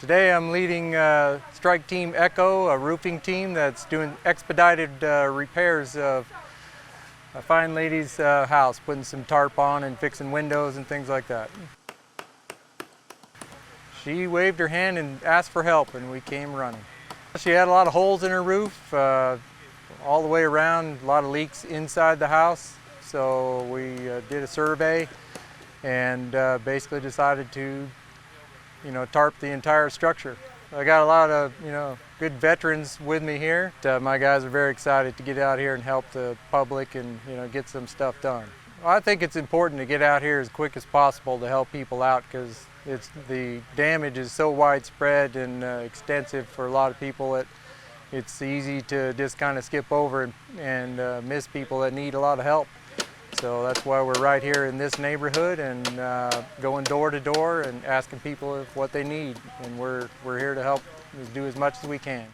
Today I'm leading Strike Team Echo, a roofing team that's doing expedited repairs of a fine lady's house, putting some tarp on and fixing windows and things like that. She waved her hand and asked for help, and we came running. She had a lot of holes in her roof, all the way around, a lot of leaks inside the house. So we did a survey and basically decided to tarp the entire structure. I got a lot of good veterans with me here. My guys are very excited to get out here and help the public and get some stuff done. Well, I think it's important to get out here as quick as possible to help people out, because the damage is so widespread and extensive for a lot of people that it's easy to just kind of skip over and miss people that need a lot of help. So that's why we're right here in this neighborhood and going door to door and asking people what they need. And we're here to help do as much as we can.